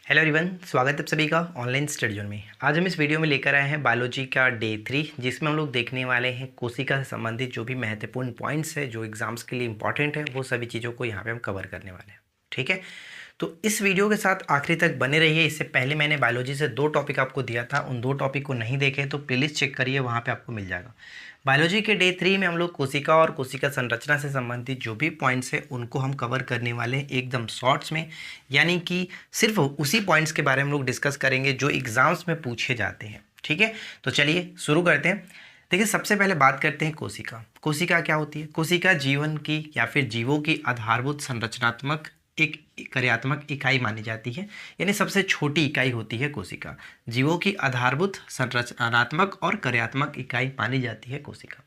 Hello everyone, स्वागत है आप सभी का ऑनलाइन स्टडी जोन में। आज हम इस वीडियो में लेकर आए हैं बायोलॉजी का डे 3, जिसमें हम लोग देखने वाले हैं कोशिका से संबंधित जो भी महत्वपूर्ण पॉइंट्स है जो एग्जाम्स के लिए इंपॉर्टेंट है, वो सभी चीज़ों को यहाँ पे हम कवर करने वाले हैं। ठीक है, तो इस वीडियो के साथ आखिरी तक बने रहिए। इससे पहले मैंने बायोलॉजी से 2 टॉपिक आपको दिया था, उन 2 टॉपिक को नहीं देखे तो प्लेलिस्ट चेक करिए, वहाँ पे आपको मिल जाएगा। बायोलॉजी के डे 3 में हम लोग कोशिका और कोशिका संरचना से संबंधित जो भी पॉइंट्स है उनको हम कवर करने वाले हैं एकदम शॉर्ट्स में, यानी कि सिर्फ उसी पॉइंट्स के बारे में हम लोग डिस्कस करेंगे जो एग्जाम्स में पूछे जाते हैं। ठीक है, तो चलिए शुरू करते हैं। देखिए, सबसे पहले बात करते हैं कोशिका। कोशिका क्या होती है? कोशिका जीवन की या फिर जीवों की आधारभूत संरचनात्मक एक कार्यात्मक इकाई मानी जाती है, यानी सबसे छोटी इकाई होती है कोशिका। जीवों की आधारभूत संरचनात्मक और कार्यात्मक इकाई मानी जाती है कोशिका।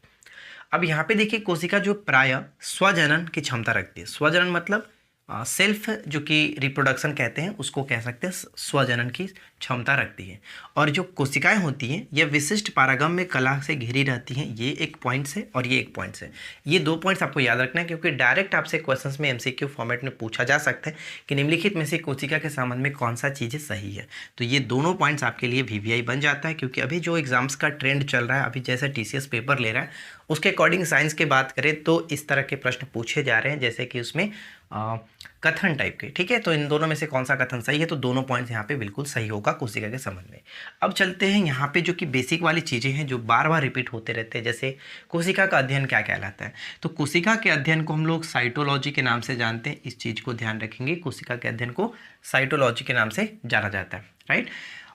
अब यहाँ पे देखिए, कोशिका जो प्राय स्वजनन की क्षमता रखती है। स्वजनन मतलब सेल्फ, जो कि रिप्रोडक्शन कहते हैं, उसको कह सकते हैं स्वजनन की क्षमता रखती है। और जो कोशिकाएं होती हैं ये विशिष्ट पारगम्य कला से घिरी रहती हैं। ये एक पॉइंट है और ये एक पॉइंट है। ये 2 पॉइंट्स आपको याद रखना है, क्योंकि डायरेक्ट आपसे क्वेश्चंस में एमसीक्यू फॉर्मेट में पूछा जा सकता है कि निम्नलिखित में से कोशिका के संबंध में कौन सा चीज़ें सही है। तो ये दोनों पॉइंट्स आपके लिए वीवीआई बन जाता है, क्योंकि अभी जो एग्जाम्स का ट्रेंड चल रहा है, अभी जैसे टीसीएस पेपर ले रहा है उसके अकॉर्डिंग साइंस की बात करें तो इस तरह के प्रश्न पूछे जा रहे हैं, जैसे कि उसमें कथन टाइप के। ठीक है, तो इन दोनों में से कौन सा कथन सही है? तो दोनों पॉइंट्स यहाँ पे बिल्कुल सही होगा कोशिका के संबंध में। अब चलते हैं यहाँ पे जो कि बेसिक वाली चीज़ें हैं जो बार बार रिपीट होते रहते हैं, जैसे कोशिका का अध्ययन क्या कहलाता है। तो कोशिका के अध्ययन को हम लोग साइटोलॉजी के नाम से जानते हैं। इस चीज़ को ध्यान रखेंगे, कोशिका के अध्ययन को साइटोलॉजी के नाम से जाना जाता है, राइट।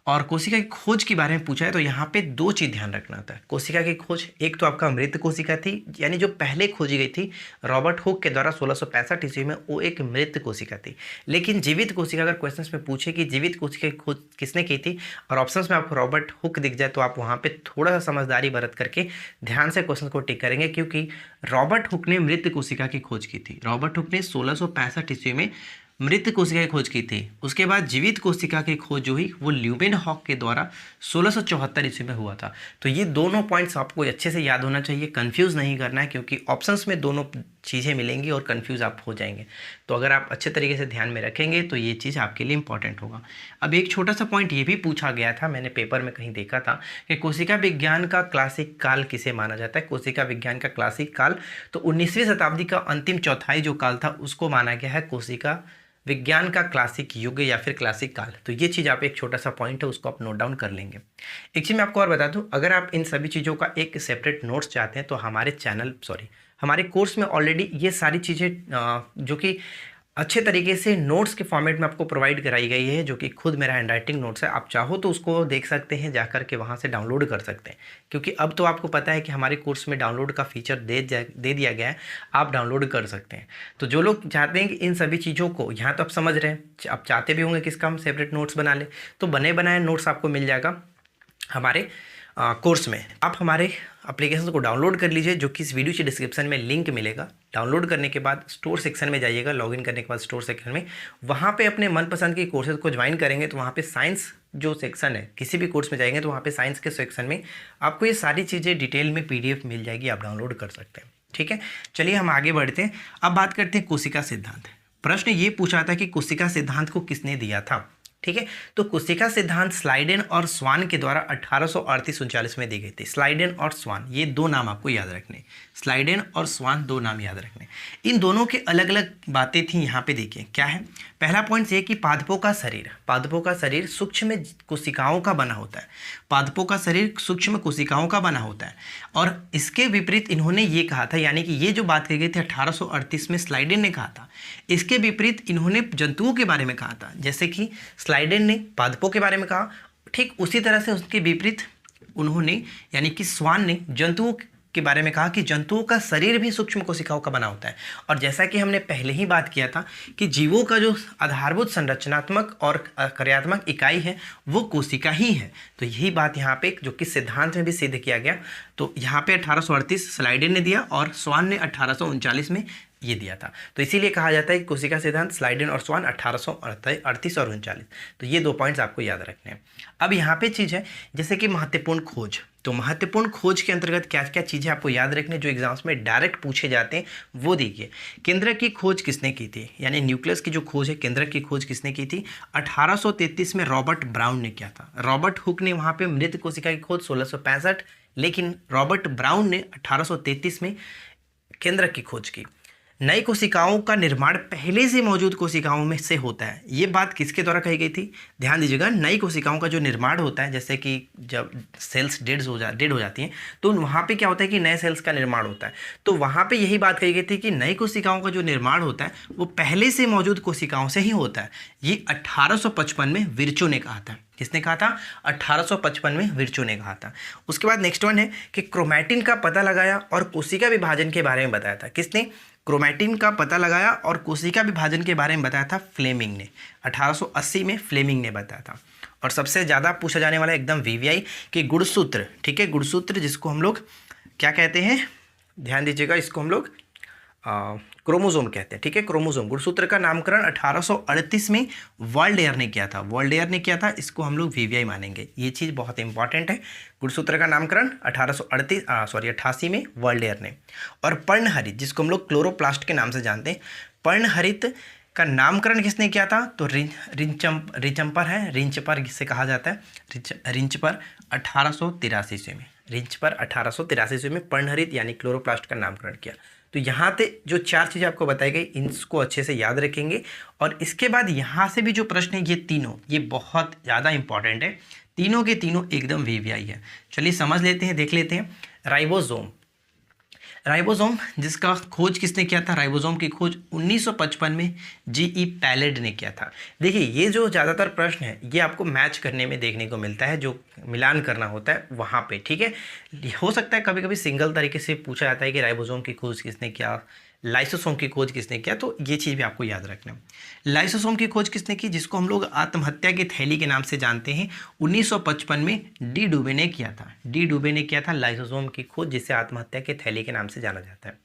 और कोशिका की खोज के बारे में पूछा है तो यहाँ पे 2 चीज़ ध्यान रखना होता है। कोशिका की खोज, एक तो आपका मृत कोशिका थी, यानी जो पहले खोजी गई थी रॉबर्ट हुक के द्वारा 1665 ईस्वी में, वो एक मृत कोशिका थी। लेकिन जीवित कोशिका अगर क्वेश्चंस में पूछे कि जीवित कोशिका की खोज किसने की थी और ऑप्शंस में आपको रॉबर्ट हुक दिख जाए, तो आप वहाँ पर थोड़ा सा समझदारी बरत करके ध्यान से क्वेश्चन को टिक करेंगे, क्योंकि रॉबर्ट हुक ने मृत कोशिका की खोज की थी। रॉबर्ट हुक ने 1665 ईस्वी में मृत कोशिका की खोज की थी। उसके बाद जीवित कोशिका की खोज जो हुई वो ल्यूमेनहॉक के द्वारा 1674 ईस्वी में हुआ था। तो ये दोनों पॉइंट्स आपको अच्छे से याद होना चाहिए, कंफ्यूज नहीं करना है, क्योंकि ऑप्शंस में दोनों चीज़ें मिलेंगी और कंफ्यूज आप हो जाएंगे। तो अगर आप अच्छे तरीके से ध्यान में रखेंगे तो ये चीज़ आपके लिए इंपॉर्टेंट होगा। अब एक छोटा सा पॉइंट ये भी पूछा गया था, मैंने पेपर में कहीं देखा था कि कोशिका विज्ञान का क्लासिक काल किसे माना जाता है। कोशिका विज्ञान का क्लासिक काल तो 19वीं शताब्दी का अंतिम चौथाई जो काल था उसको माना गया है कोशिका विज्ञान का क्लासिक युग या फिर क्लासिक काल। तो ये चीज़ आप, एक छोटा सा पॉइंट है, उसको आप नोट डाउन कर लेंगे। एक चीज़ मैं आपको और बता दूं, अगर आप इन सभी चीज़ों का एक सेपरेट नोट्स चाहते हैं तो हमारे कोर्स में ऑलरेडी ये सारी चीज़ें जो कि अच्छे तरीके से नोट्स के फॉर्मेट में आपको प्रोवाइड कराई गई है, जो कि खुद मेरा हैंडराइटिंग नोट्स है। आप चाहो तो उसको देख सकते हैं, जाकर के वहाँ से डाउनलोड कर सकते हैं, क्योंकि अब तो आपको पता है कि हमारे कोर्स में डाउनलोड का फीचर दे दिया गया है, आप डाउनलोड कर सकते हैं। तो जो लोग चाहते हैं कि इन सभी चीज़ों को, यहाँ तो आप समझ रहे हैं, आप चाहते भी होंगे कि इसका हम सेपरेट नोट्स बना लें, तो बने बनाए नोट्स आपको मिल जाएगा हमारे कोर्स में। आप हमारे एप्लीकेशन को डाउनलोड कर लीजिए, जो कि इस वीडियो के डिस्क्रिप्शन में लिंक मिलेगा। डाउनलोड करने के बाद स्टोर सेक्शन में जाइएगा, लॉगिन करने के बाद स्टोर सेक्शन में वहाँ पे अपने मनपसंद की कोर्सेज को ज्वाइन करेंगे तो वहाँ पे साइंस जो सेक्शन है, किसी भी कोर्स में जाएंगे तो वहाँ पे साइंस के सेक्शन में आपको ये सारी चीज़ें डिटेल में PDF मिल जाएगी, आप डाउनलोड कर सकते हैं। ठीक है, चलिए हम आगे बढ़ते हैं। अब बात करते हैं कोशिका सिद्धांत। प्रश्न ये पूछा था कि कोशिका सिद्धांत को किसने दिया था। ठीक है, तो कोशिका सिद्धांत स्लाइडेन और स्वान के द्वारा 1838-39 में दी गई थी। स्लाइडेन और स्वान, ये 2 नाम आपको याद रखने, स्लाइडेन और स्वान 2 नाम याद रखने। इन दोनों के अलग अलग बातें थी। यहाँ पे देखिए क्या है। पहला पॉइंट ये कि पादपों का शरीर सूक्ष्म कोशिकाओं का बना होता है। पादपों का शरीर सूक्ष्म कोशिकाओं का बना होता है। और इसके विपरीत इन्होंने ये कहा था, यानी कि ये जो बात कही गई थी 1838 में स्लाइडेन ने कहा था, इसके विपरीत इन्होंने जंतुओं के बारे में कहा था। जैसे कि स्लाइडेन ने पादपों के बारे में कहा, ठीक उसी तरह से उसके विपरीत उन्होंने, यानी कि स्वान ने जंतुओं के बारे में कहा कि जंतुओं का शरीर भी सूक्ष्म कोशिकाओं का बना होता है। और जैसा कि हमने पहले ही बात किया था कि जीवों का जो आधारभूत संरचनात्मक और कार्यात्मक इकाई है वो कोशिका ही है। तो यही बात यहाँ पे जो कि सिद्धांत में भी सिद्ध किया गया। तो यहाँ पे 1838 स्लाइडेन ने दिया और स्वान ने 1839 में ये दिया था। तो इसीलिए कहा जाता है कि कोशिका सिद्धांत, स्लाइडेन और स्वान 1838 और 39। तो ये 2 पॉइंट्स आपको याद रखने हैं। अब यहाँ पे चीज़ है जैसे कि महत्वपूर्ण खोज। तो महत्वपूर्ण खोज के अंतर्गत क्या क्या चीज़ें आपको याद रखने जो एग्जाम्स में डायरेक्ट पूछे जाते हैं वो देखिए। केंद्रक की खोज किसने की थी, यानी न्यूक्लियस की जो खोज है, केंद्रक की खोज किसने की थी? 1833 में रॉबर्ट ब्राउन ने किया था। रॉबर्ट हुक ने वहाँ पे मृत कोशिका की खोज 1665, लेकिन रॉबर्ट ब्राउन ने 1833 में केंद्रक की खोज की। नई कोशिकाओं का निर्माण पहले से मौजूद कोशिकाओं में से होता है। ये बात किसके द्वारा कही गई थी? ध्यान दीजिएगा, नई कोशिकाओं का जो निर्माण होता है, जैसे कि जब सेल्स डेड हो जाती हैं तो वहाँ पे क्या होता है कि नए सेल्स का निर्माण होता है। तो वहाँ पे यही बात कही गई थी कि नई कोशिकाओं का जो निर्माण होता है वो पहले से मौजूद कोशिकाओं से ही होता है। ये 1855 में विर्चो ने कहा था। किसने कहा था? 1855 में विर्चो ने कहा था। उसके बाद नेक्स्ट वन है कि क्रोमैटिन का पता लगाया और कोशिका विभाजन के बारे में बताया था। किसने? क्रोमैटिन का पता लगाया और कोशिका विभाजन के बारे में बताया था फ्लेमिंग ने। 1880 में फ्लेमिंग ने बताया था। और सबसे ज़्यादा पूछा जाने वाला एकदम वीवीआई कि गुणसूत्र, ठीक है, गुणसूत्र जिसको हम लोग क्या कहते हैं, ध्यान दीजिएगा, इसको हम लोग क्रोमोसोम कहते हैं, ठीक है, क्रोमोसोम। गुणसूत्र का नामकरण 1838 में वर्ल्डेयर ने किया था। वर्ल्डेयर ने किया था, इसको हम लोग वीवीआई मानेंगे। ये चीज़ बहुत इंपॉर्टेंट है। गुणसूत्र का नामकरण 88 में वर्ल्डेयर ने। और पर्णहरित जिसको हम लोग क्लोरोप्लास्ट के नाम से जानते हैं, पर्णहरित का नामकरण किसने किया था? तो रिंचपर है, रिंचपर जिसे कहा जाता है, रिंचपर 1883 ईस्वी में, रिंचपर 1883 ईस्वी में पर्णहरित यानी क्लोरोप्लास्ट का नामकरण किया। तो यहाँ पे जो 4 चीज़ें आपको बताई गई इनको अच्छे से याद रखेंगे। और इसके बाद यहाँ से भी जो प्रश्न है ये तीनों, ये बहुत ज़्यादा इंपॉर्टेंट है। तीनों के तीनों एकदम वीवीआई है। चलिए समझ लेते हैं, देख लेते हैं। राइबोसोम, राइबोसोम जिसका खोज किसने किया था? राइबोसोम की खोज 1955 में जीई पैलेड ने किया था। देखिए ये जो ज़्यादातर प्रश्न है ये आपको मैच करने में देखने को मिलता है, जो मिलान करना होता है वहाँ पे, ठीक है। हो सकता है कभी कभी सिंगल तरीके से पूछा जाता है कि राइबोसोम की खोज किसने किया, लाइसोसोम की खोज किसने किया, तो ये चीज़ भी आपको याद रखना। लाइसोसोम की खोज किसने की, जिसको हम लोग आत्महत्या की थैली के नाम से जानते हैं, 1955 में डी डुबे ने किया था। डी डुबे ने किया था लाइसोसोम की खोज, जिसे आत्महत्या की थैली के नाम से जाना जाता है।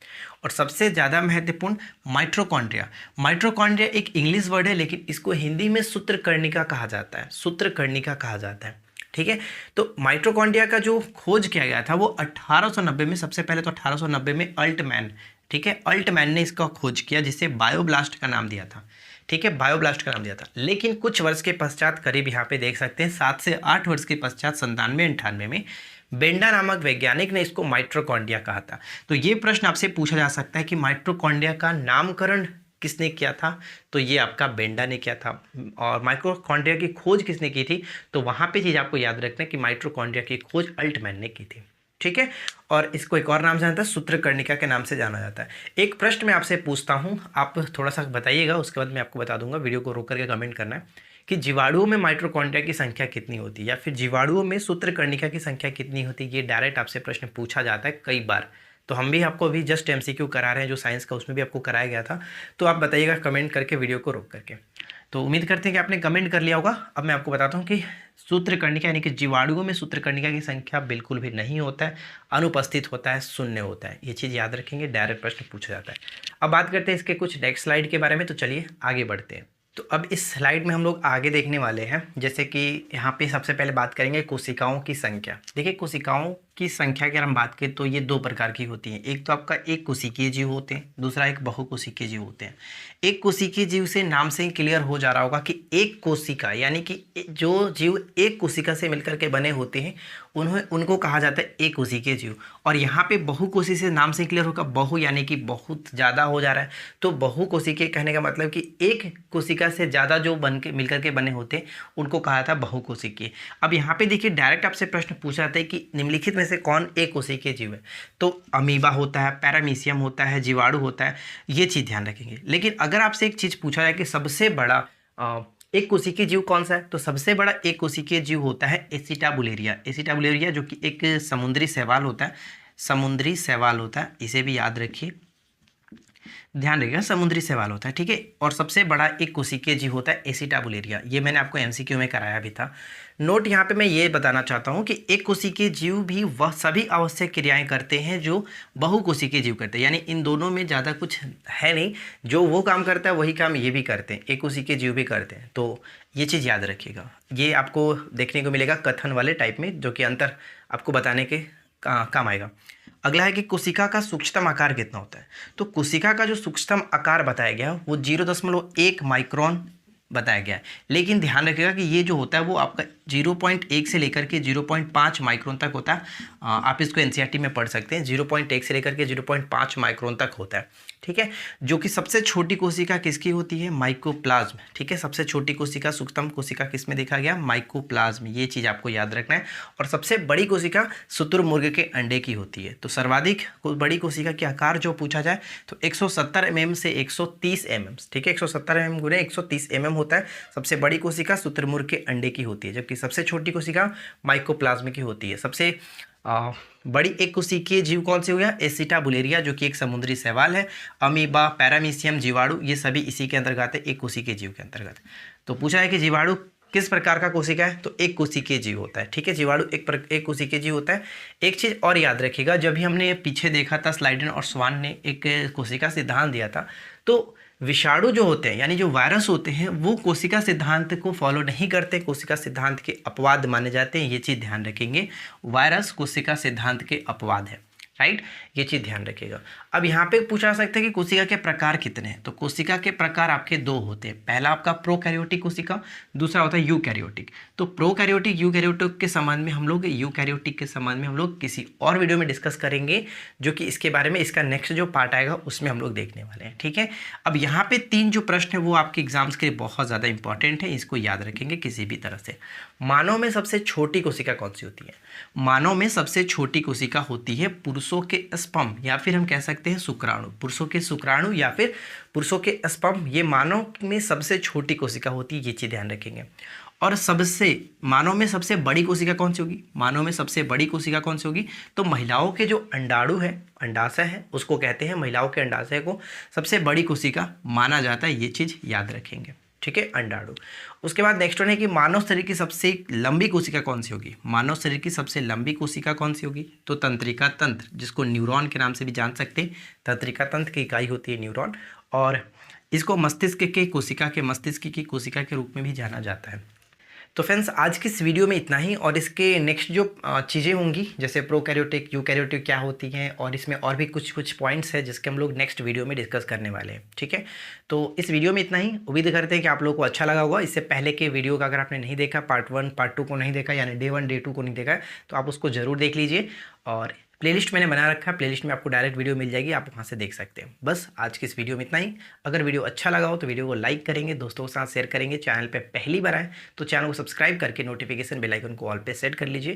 और सबसे ज़्यादा महत्वपूर्ण माइट्रोकॉन्ड्रिया। माइट्रोकॉन्ड्रिया एक इंग्लिश वर्ड है, लेकिन इसको हिंदी में सूत्रकर्णिका कहा जाता है, सूत्रकर्णिका कहा जाता है, ठीक है। तो माइट्रोकॉन्ड्रिया का जो खोज किया गया था वो 1890 में, सबसे पहले तो 1890 में अल्टमैन, ठीक है, अल्टमैन ने इसका खोज किया, जिसे बायोब्लास्ट का नाम दिया था, ठीक है, बायोब्लास्ट का नाम दिया था। लेकिन कुछ वर्ष के पश्चात, करीब यहाँ पे देख सकते हैं 7 से 8 वर्ष के पश्चात 97-98 में बेंडा नामक वैज्ञानिक ने इसको माइट्रोकॉन्ड्रिया कहा था। तो ये प्रश्न आपसे पूछा जा सकता है कि माइट्रोकॉन्ड्रिया का नामकरण किसने किया था? तो ये आपका बेंडा ने किया था। और माइट्रोकॉन्ड्रिया की खोज किसने की थी? तो वहाँ पे चीज़ आपको याद रखना है कि माइट्रोकॉन्ड्रिया की खोज अल्टमैन ने की थी, ठीक है। और इसको एक और नाम से जानता है, सूत्रकर्णिका के नाम से जाना जाता है। एक प्रश्न मैं आपसे पूछता हूँ, आप थोड़ा सा बताइएगा, उसके बाद मैं आपको बता दूंगा। वीडियो को रोक करके कमेंट करना है कि जीवाणुओं में माइट्रोकॉन्ड्रिया की संख्या कितनी होती है, या फिर जीवाणुओं में सूत्रकर्णिका की संख्या कितनी होती है। ये डायरेक्ट आपसे प्रश्न पूछा जाता है कई बार। तो हम भी आपको अभी जस्ट एमसीक्यू करा रहे हैं, जो साइंस का उसमें भी आपको कराया गया था। तो आप बताइएगा कमेंट करके, वीडियो को रोक करके। तो उम्मीद करते हैं कि आपने कमेंट कर लिया होगा। अब मैं आपको बताता हूँ कि सूत्रकर्णिका यानी कि जीवाणुओं में सूत्रकर्णिका की संख्या बिल्कुल भी नहीं होता है, अनुपस्थित होता है, शून्य होता है। ये चीज़ याद रखेंगे, डायरेक्ट प्रश्न पूछा जाता है। अब बात करते हैं इसके कुछ नेक्स्ट स्लाइड के बारे में, तो चलिए आगे बढ़ते हैं। तो अब इस स्लाइड में हम लोग आगे देखने वाले हैं, जैसे कि यहाँ पे सबसे पहले बात करेंगे कोशिकाओं की संख्या। देखिए कोशिकाओं की संख्या की अगर हम बात करें तो ये 2 प्रकार की होती हैं। एक तो आपका एक कोशिकीय जीव होते हैं, दूसरा एक बहुकोशिकीय जीव होते हैं। एक कोशिकीय जीव से नाम से ही क्लियर हो जा रहा होगा कि एक कोशिका, यानी कि जो जीव एक कोशिका से मिलकर के बने होते हैं उनको कहा जाता है एक कोशिकीय जीव। और यहाँ पे बहुकोशी से नाम से क्लियर होगा, बहु यानी कि बहुत ज़्यादा हो जा रहा है। तो बहुकोशिकीय कहने का मतलब कि एक कोशिका से ज़्यादा जो मिलकर के बने होते हैं उनको कहा था बहुकोशिकीय। अब यहाँ पे देखिए डायरेक्ट आपसे प्रश्न पूछा जाता है कि निम्नलिखित में से कौन एक कोशिकीय जीव है। तो अमीबा होता है, पैरामीशियम होता है, जीवाणु होता है, ये चीज़ ध्यान रखेंगे। लेकिन अगर आपसे एक चीज़ पूछा जाए कि सबसे बड़ा एक कोशिकीय जीव कौन सा है, तो सबसे बड़ा एक कोशिकीय जीव होता है एसिटाबुलेरिया। एसिटाबुलेरिया जो कि एक समुद्री शैवाल होता है, समुद्री शैवाल होता है, इसे भी याद रखिए। ध्यान रखिएगा, समुद्री शैवाल होता है, ठीक है। और सबसे बड़ा एक कोशिकीय जीव होता है एसिटाबुलेरिया, ये मैंने आपको एमसीक्यू में कराया भी था। नोट यहाँ पे मैं ये बताना चाहता हूँ कि एक कोशिकीय जीव भी वह सभी आवश्यक क्रियाएं करते हैं जो बहुकोशिकीय जीव करते हैं, यानी इन दोनों में ज़्यादा कुछ है नहीं, जो वो काम करता है वही काम ये भी करते हैं, एक कोशिकीय जीव भी करते हैं। तो ये चीज़ याद रखिएगा, ये आपको देखने को मिलेगा कथन वाले टाइप में, जो कि अंतर आपको बताने के काम आएगा। अगला है कि कोशिका का सूक्ष्मतम आकार कितना होता है। तो कोशिका का जो सूक्ष्मतम आकार बताया गया वो 0.1 माइक्रोन बताया गया है, लेकिन ध्यान रखिएगा कि ये जो होता है वो आपका 0.1 से लेकर के 0.5 माइक्रोन तक होता है। आप इसको एनसीईआरटी में पढ़ सकते हैं, 0.1 से लेकर के 0.5 माइक्रोन तक होता है, ठीक है। जो कि सबसे छोटी कोशिका किसकी होती है, माइकोप्लाज्म, ठीक है। सबसे छोटी कोशिका, सूक्ष्मतम कोशिका किस में देखा गया, माइकोप्लाज्म, ये चीज़ आपको याद रखना है। और सबसे बड़ी कोशिका शुतुरमुर्ग के अंडे की होती है। तो सर्वाधिक बड़ी कोशिका के आकार जो पूछा जाए तो 170 mm से 130 mm, ठीक है, 170 mm गुणे 130 mm होता है। सबसे बड़ी कोशिका शुतुरमुर्ग के अंडे की होती है, जबकि सबसे छोटी कोशिका माइकोप्लाज्म की होती है। सबसे बड़ी एक कोशिकीय जीव कौन सी हो गया, एसिटाबुलेरिया, जो कि एक समुद्री शैवाल है। अमीबा, पैरामीशियम, जीवाणु, ये सभी इसी के अंतर्गत है, एक कोशिकीय जीव के अंतर्गत। तो पूछा है कि जीवाणु किस प्रकार का कोशिका है, तो एक कोशिकीय जीव होता है, ठीक है। जीवाणु एक कोशिकीय जीव होता है। एक चीज़ और याद रखिएगा, जब भी हमने पीछे देखा था स्लाइडन और स्वान ने एक कोशिका सिद्धांत दिया था, तो विषाणु जो होते हैं यानी जो वायरस होते हैं वो कोशिका सिद्धांत को फॉलो नहीं करते, कोशिका सिद्धांत के अपवाद माने जाते हैं। ये चीज़ ध्यान रखेंगे, वायरस कोशिका सिद्धांत के अपवाद है, राइट, ये चीज़ ध्यान रखिएगा। अब यहाँ पे पूछा सकता है कि कोशिका के प्रकार कितने हैं। तो कोशिका के प्रकार आपके दो होते हैं, पहला आपका प्रोकैरियोटिक कोशिका, दूसरा होता है यूकैरियोटिक। तो प्रोकैरियोटिक यूकैरियोटिक के संबंध में हम लोग यूकैरियोटिक के संबंध में हम लोग किसी और वीडियो में डिस्कस करेंगे, जो कि इसके बारे में इसका नेक्स्ट जो पार्ट आएगा उसमें हम लोग देखने वाले हैं, ठीक है। अब यहाँ पे 3 जो प्रश्न है वो आपके एग्जाम्स के लिए बहुत ज़्यादा इंपॉर्टेंट है, इसको याद रखेंगे किसी भी तरह से। मानव में सबसे छोटी कोशिका कौन सी होती है, मानव में सबसे छोटी कोशिका होती है पुरुषों के स्पर्म, या फिर हम कह सकते हैं शुक्राणु, पुरुषों के शुक्राणु या फिर पुरुषों के स्पर्म, ये मानव में सबसे छोटी कोशिका होती है, ये चीज़ ध्यान रखेंगे। और सबसे मानव में सबसे बड़ी कोशिका कौन सी होगी, मानव में सबसे बड़ी कोशिका कौन सी होगी, तो महिलाओं के जो अंडाणु है, अंडाशय है, उसको कहते हैं, महिलाओं के अंडाशय को सबसे बड़ी कोशिका माना जाता है, ये चीज़ याद रखेंगे, ठीक है, अंडाणु। उसके बाद नेक्स्ट वन है कि मानव शरीर की सबसे लंबी कोशिका कौन सी होगी, मानव शरीर की सबसे लंबी कोशिका कौन सी होगी, तो तंत्रिका तंत्र, जिसको न्यूरॉन के नाम से भी जान सकते हैं। तंत्रिका तंत्र की इकाई होती है न्यूरॉन, और इसको मस्तिष्क के कोशिका के मस्तिष्क की कोशिका के रूप में भी जाना जाता है। तो फ्रेंड्स, आज की इस वीडियो में इतना ही, और इसके नेक्स्ट जो चीज़ें होंगी जैसे प्रोकैरियोटिक यूकैरियोटिक क्या होती हैं, और इसमें और भी कुछ पॉइंट्स हैं जिसके हम लोग नेक्स्ट वीडियो में डिस्कस करने वाले हैं, ठीक है। तो इस वीडियो में इतना ही, उम्मीद करते हैं कि आप लोगों को अच्छा लगा होगा। इससे पहले के वीडियो का अगर आपने नहीं देखा, पार्ट 1 पार्ट 2 को नहीं देखा, यानी डे 1 डे 2 को नहीं देखा है, तो आप उसको ज़रूर देख लीजिए। और प्लेलिस्ट मैंने बना रखा है, प्लेलिस्ट में आपको डायरेक्ट वीडियो मिल जाएगी, आप वहाँ से देख सकते हैं। बस आज की इस वीडियो में इतना ही। अगर वीडियो अच्छा लगा हो तो वीडियो को लाइक करेंगे, दोस्तों के साथ शेयर करेंगे। चैनल पे पहली बार आए तो चैनल को सब्सक्राइब करके नोटिफिकेशन बेल आइकन को ऑल पे सेट कर लीजिए।